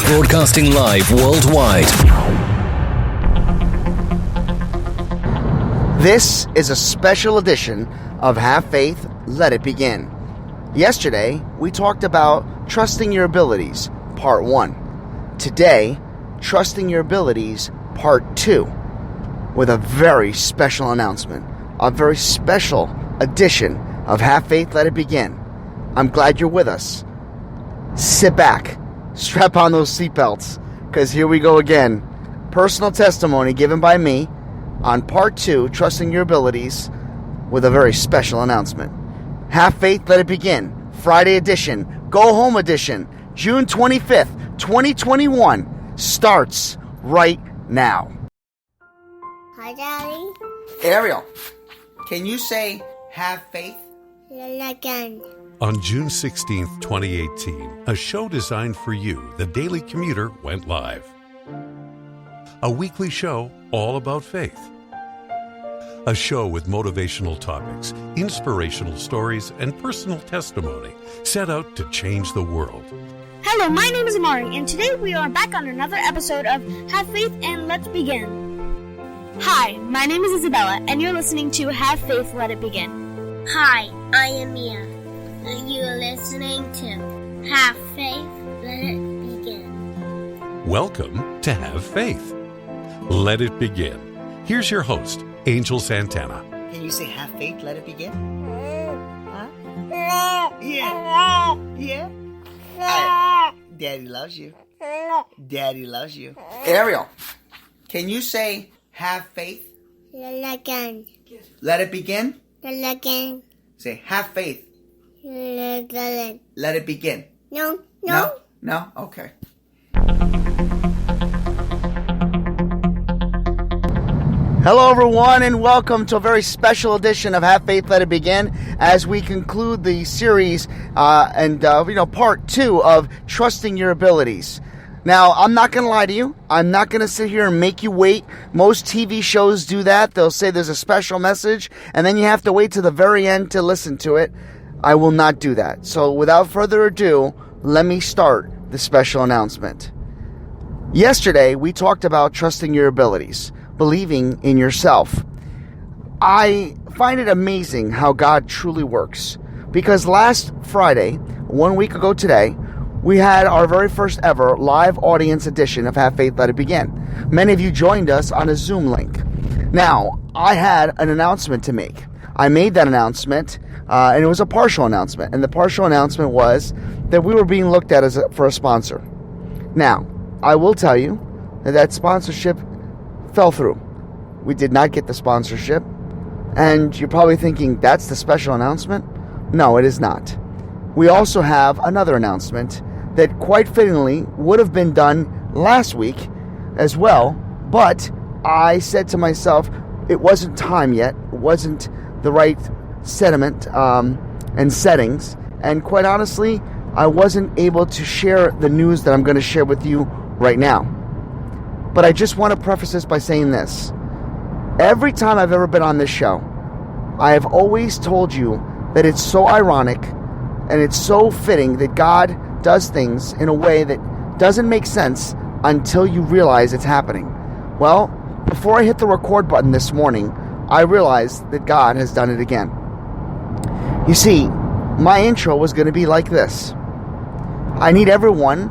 Broadcasting live worldwide. This is a special edition of Have Faith, Let It Begin. Yesterday, we talked about trusting your abilities, part 1. Today, trusting your abilities, part 2, with a very special announcement, a very special edition of Have Faith, Let It Begin. I'm glad you're with us. Sit back, strap on those seatbelts, because here we go again. Personal testimony given by me on part 2, Trusting Your Abilities, with a very special announcement. Have Faith, Let It Begin, Friday edition, Go Home edition, June 25th, 2021, starts right now. Hi, Daddy. Ariel, can you say, have faith? Again. On June 16th, 2018, a show designed for you, the Daily Commuter, went live. A weekly show all about faith. A show with motivational topics, inspirational stories, and personal testimony set out to change the world. Hello, my name is Amari, and today we are back on another episode of Have Faith and Let's Begin. Hi, my name is Isabella, and you're listening to Have Faith, Let It Begin. Hi, I am Mia, and you are listening to Have Faith, Let It Begin. Welcome to Have Faith. Let it begin. Here's your host, Angel Santana. Can you say, have faith, let it begin? Huh? Yeah. Daddy loves you. Daddy loves you. Ariel, can you say, have faith? Again. Let it begin? Again. Say, have faith. Again. Let it begin. No. No? Okay. Hello, everyone, and welcome to a very special edition of Have Faith, Let It Begin, as we conclude the series part 2 of Trusting Your Abilities. Now, I'm not going to lie to you. I'm not going to sit here and make you wait. Most TV shows do that. They'll say there's a special message, and then you have to wait to the very end to listen to it. I will not do that. So, without further ado, let me start the special announcement. Yesterday, we talked about trusting your abilities, believing in yourself. I find it amazing how God truly works, because last Friday, 1 week ago today, we had our very first ever live audience edition of Have Faith, Let It Begin. Many of you joined us on a Zoom link. Now, I had an announcement to make. I made that announcement, and it was a partial announcement, and the partial announcement was that we were being looked at for a sponsor. Now, I will tell you that sponsorship fell through. We did not get the sponsorship. And you're probably thinking, that's the special announcement? No, it is not. We also have another announcement that quite fittingly would have been done last week as well, but I said to myself, it wasn't time yet. It wasn't the right sentiment and settings. And quite honestly, I wasn't able to share the news that I'm going to share with you right now. But I just want to preface this by saying this. Every time I've ever been on this show, I have always told you that it's so ironic and it's so fitting that God does things in a way that doesn't make sense until you realize it's happening. Well, before I hit the record button this morning, I realized that God has done it again. You see, my intro was going to be like this. I need everyone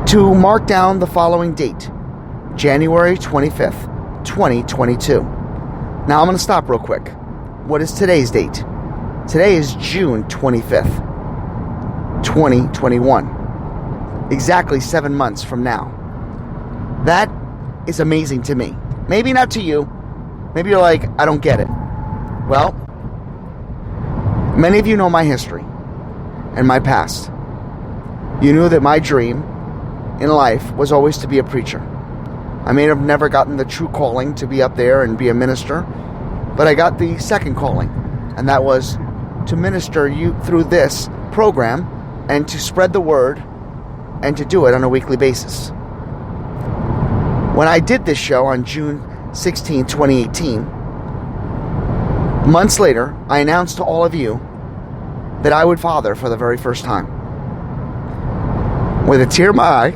to mark down the following date, January 25th, 2022. Now I'm going to stop real quick. What is today's date? Today is June 25th, 2021. Exactly 7 months from now. That is amazing to me. Maybe not to you. Maybe you're like, I don't get it. Well, many of you know my history and my past. You knew that my dream in life was always to be a preacher. I may have never gotten the true calling to be up there and be a minister, but I got the second calling, and that was to minister you through this program and to spread the word and to do it on a weekly basis. When I did this show on June 16, 2018, months later, I announced to all of you that I would father for the very first time. with a tear in my eye,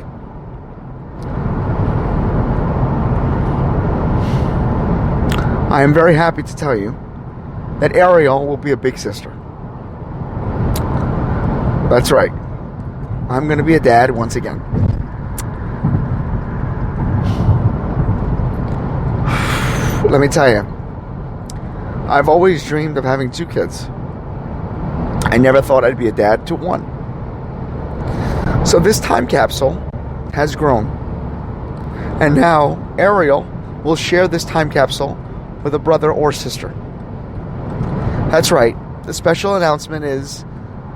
I am very happy to tell you that Ariel will be a big sister. That's right. I'm going to be a dad once again. Let me tell you, I've always dreamed of having 2 kids. I never thought I'd be a dad to 1. So this time capsule has grown. And now Ariel will share this time capsule with a brother or sister. That's right. The special announcement is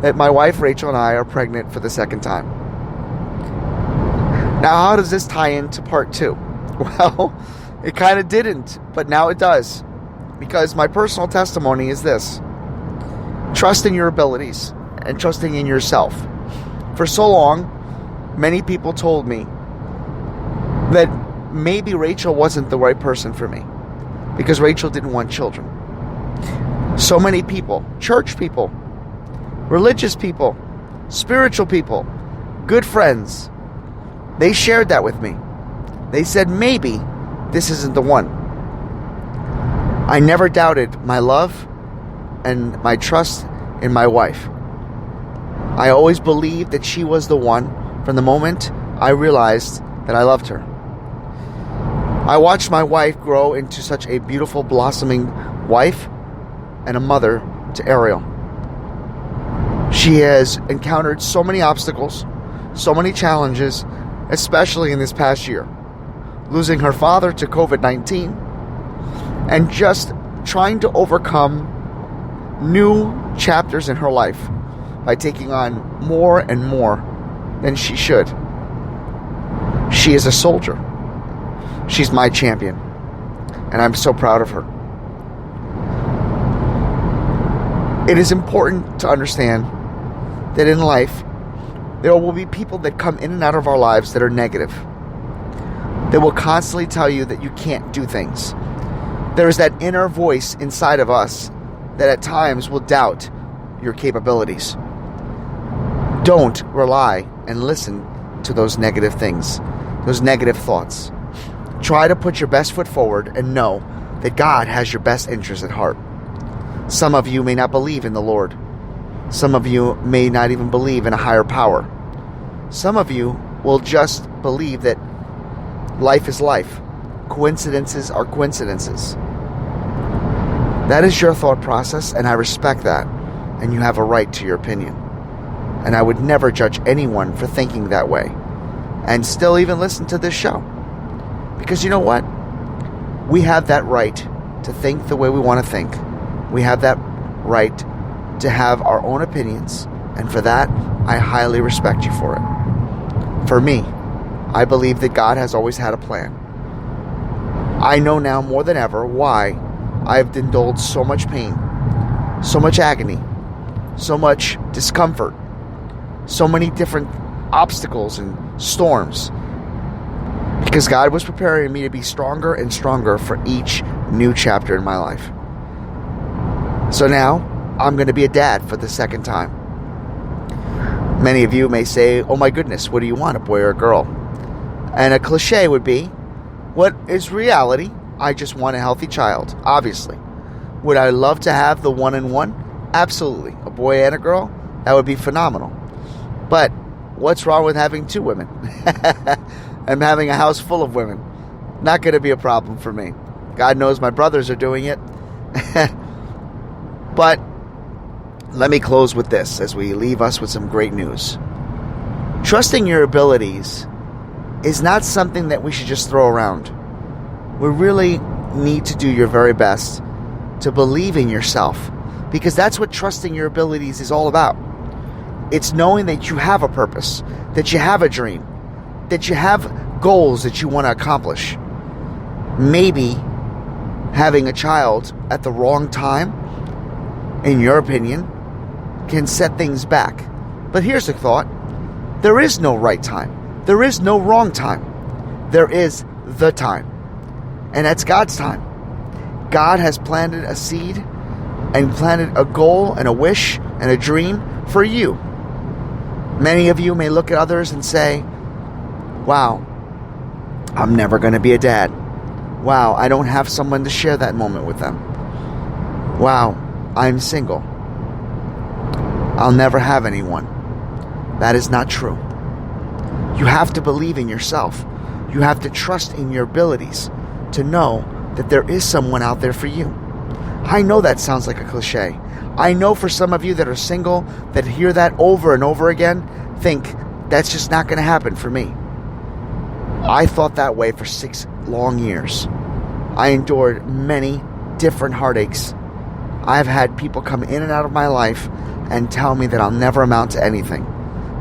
that my wife Rachel and I are pregnant for the second time. Now, how does this tie into part 2? Well, it kind of didn't, but now it does. Because my personal testimony is this: trust in your abilities and trusting in yourself. For so long, many people told me that maybe Rachel wasn't the right person for me because Rachel didn't want children. So many people, church people, religious people, spiritual people, good friends, they shared that with me. They said, maybe this isn't the one. I never doubted my love and my trust in my wife. I always believed that she was the one from the moment I realized that I loved her. I watched my wife grow into such a beautiful, blossoming wife and a mother to Ariel. She has encountered so many obstacles, so many challenges, especially in this past year. Losing her father to COVID-19 and just trying to overcome new chapters in her life by taking on more and more than she should. She is a soldier. She's my champion, and I'm so proud of her. It is important to understand that in life, there will be people that come in and out of our lives that are negative. They will constantly tell you that you can't do things. There is that inner voice inside of us that at times will doubt your capabilities. Don't rely and listen to those negative things, those negative thoughts. Try to put your best foot forward and know that God has your best interest at heart. Some of you may not believe in the Lord. Some of you may not even believe in a higher power. Some of you will just believe that life is life. Coincidences are coincidences. That is your thought process, and I respect that. And you have a right to your opinion. And I would never judge anyone for thinking that way. And still even listen to this show. Because you know what? We have that right to think the way we want to think. We have that right to have our own opinions. And for that, I highly respect you for it. For me, I believe that God has always had a plan. I know now more than ever why I have indulged so much pain, so much agony, so much discomfort, so many different obstacles and storms. Because God was preparing me to be stronger and stronger for each new chapter in my life. So now, I'm going to be a dad for the second time. Many of you may say, oh my goodness, what do you want, a boy or a girl? And a cliche would be, what is reality? I just want a healthy child, obviously. Would I love to have the 1-in-1? Absolutely. A boy and a girl? That would be phenomenal. But what's wrong with having 2 women? And having a house full of women? Not going to be a problem for me. God knows my brothers are doing it. But let me close with this as we leave us with some great news. Trusting your abilities is not something that we should just throw around. We really need to do your very best to believe in yourself, because that's what trusting your abilities is all about. It's knowing that you have a purpose, that you have a dream, that you have goals that you want to accomplish. Maybe having a child at the wrong time, in your opinion, can set things back. But here's the thought. There is no right time. There is no wrong time. There is the time. And that's God's time. God has planted a seed and planted a goal and a wish and a dream for you. Many of you may look at others and say, wow, I'm never going to be a dad. Wow, I don't have someone to share that moment with them. Wow, I'm single. I'll never have anyone. That is not true. You have to believe in yourself. You have to trust in your abilities to know that there is someone out there for you. I know that sounds like a cliche. I know for some of you that are single, that hear that over and over again, think that's just not going to happen for me. I thought that way for 6 long years. I endured many different heartaches. I've had people come in and out of my life and tell me that I'll never amount to anything.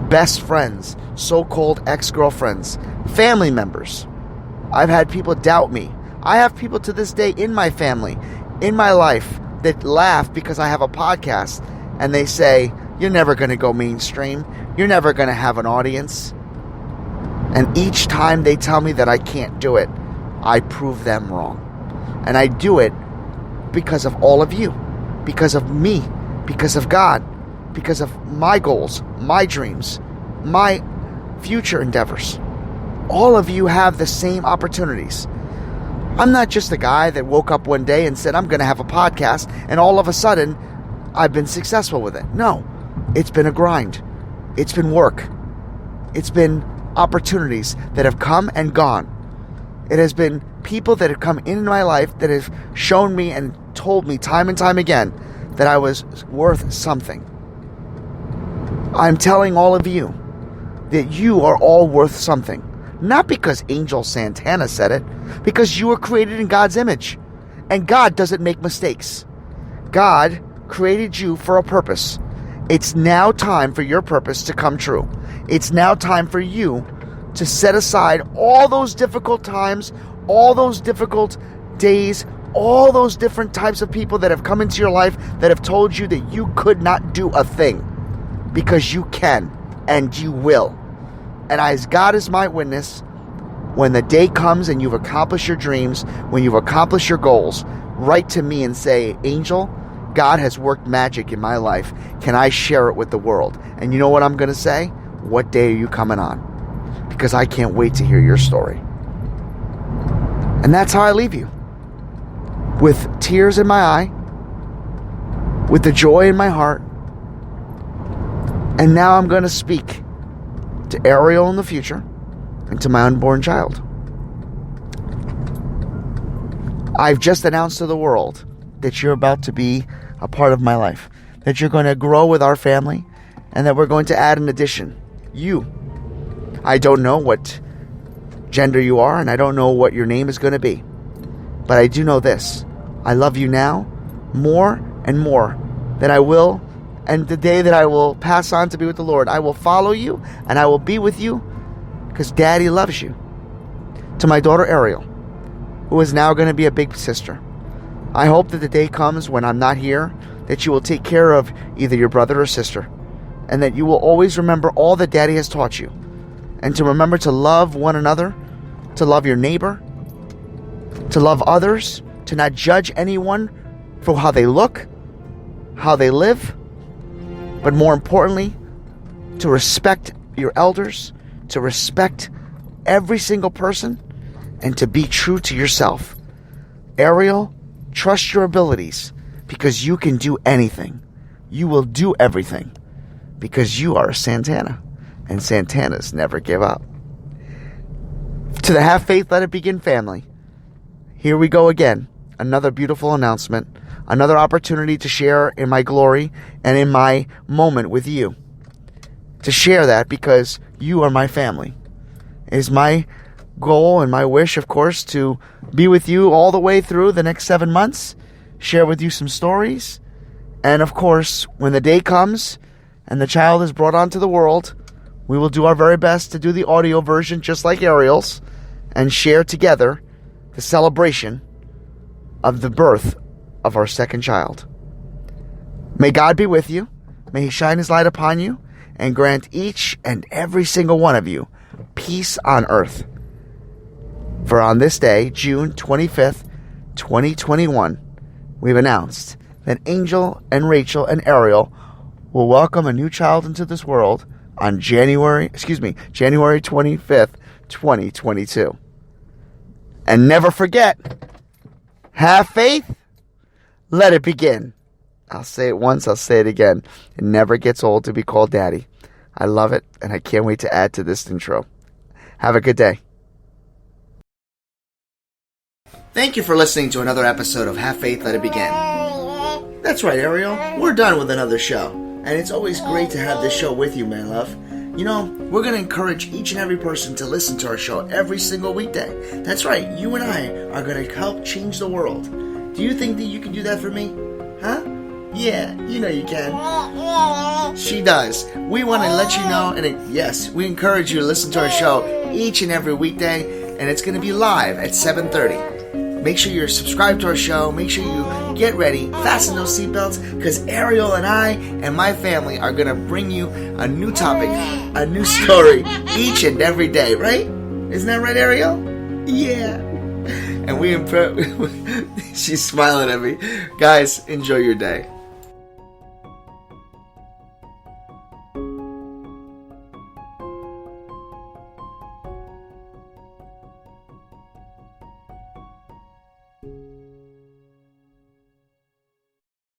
Best friends, so-called ex-girlfriends, family members. I've had people doubt me. I have people to this day in my family, in my life, that laugh because I have a podcast and they say, you're never going to go mainstream. You're never going to have an audience. And each time they tell me that I can't do it, I prove them wrong. And I do it because of all of you, because of me, because of God, because of my goals, my dreams, my future endeavors. All of you have the same opportunities. I'm not just a guy that woke up one day and said, I'm going to have a podcast, and all of a sudden, I've been successful with it. No, it's been a grind. It's been work. It's been opportunities that have come and gone. It has been people that have come into my life that have shown me and told me time and time again that I was worth something. I'm telling all of you that you are all worth something. Not because Angel Santana said it, because you were created in God's image. And God doesn't make mistakes. God created you for a purpose. It's now time for your purpose to come true. It's now time for you to set aside all those difficult times, all those difficult days, all those different types of people that have come into your life that have told you that you could not do a thing. Because you can and you will. And as God is my witness, when the day comes and you've accomplished your dreams, when you've accomplished your goals, write to me and say, Angel, God has worked magic in my life. Can I share it with the world? And you know what I'm going to say? What day are you coming on? Because I can't wait to hear your story. And that's how I leave you. With tears in my eye, with the joy in my heart. And now I'm going to speak to Ariel in the future and to my unborn child. I've just announced to the world that you're about to be a part of my life, that you're going to grow with our family, and that we're going to add an addition. You. I don't know what gender you are, and I don't know what your name is going to be. But I do know this. I love you now more and more than I will. And the day that I will pass on to be with the Lord, I will follow you and I will be with you because Daddy loves you. To my daughter Ariel, who is now going to be a big sister, I hope that the day comes when I'm not here, that you will take care of either your brother or sister, and that you will always remember all that Daddy has taught you, and to remember to love one another, to love your neighbor, to love others, to not judge anyone for how they look, how they live, but more importantly, to respect your elders, to respect every single person, and to be true to yourself. Ariel, trust your abilities because you can do anything. You will do everything because you are a Santana, and Santanas never give up. To the Have Faith, Let It Begin family, here we go again. Another beautiful announcement. Another opportunity to share in my glory and in my moment with you. To share that because you are my family. It is my goal and my wish, of course, to be with you all the way through the next 7 months. Share with you some stories. And of course, when the day comes and the child is brought onto the world, we will do our very best to do the audio version just like Ariel's and share together the celebration of the birth of our second child. May God be with you. May He shine His light upon you and grant each and every single one of you peace on earth. For on this day, June 25th, 2021, we've announced that Angel and Rachel and Ariel will welcome a new child into this world, on January 25th, 2022. And never forget, have faith, let it begin. I'll say it once, I'll say it again. It never gets old to be called Daddy. I love it, and I can't wait to add to this intro. Have a good day. Thank you for listening to another episode of Have Faith, Let It Begin. That's right, Ariel. We're done with another show. And it's always great to have this show with you, my love. You know, we're going to encourage each and every person to listen to our show every single weekday. That's right, you and I are going to help change the world. Do you think that you can do that for me? Huh? Yeah, you know you can. She does. We want to let you know, and yes, we encourage you to listen to our show each and every weekday, and it's going to be live at 7:30. Make sure you're subscribed to our show. Make sure you get ready, fasten those seatbelts, because Ariel and I and my family are going to bring you a new topic, a new story each and every day, right? Isn't that right, Ariel? Yeah. And she's smiling at me. Guys, enjoy your day.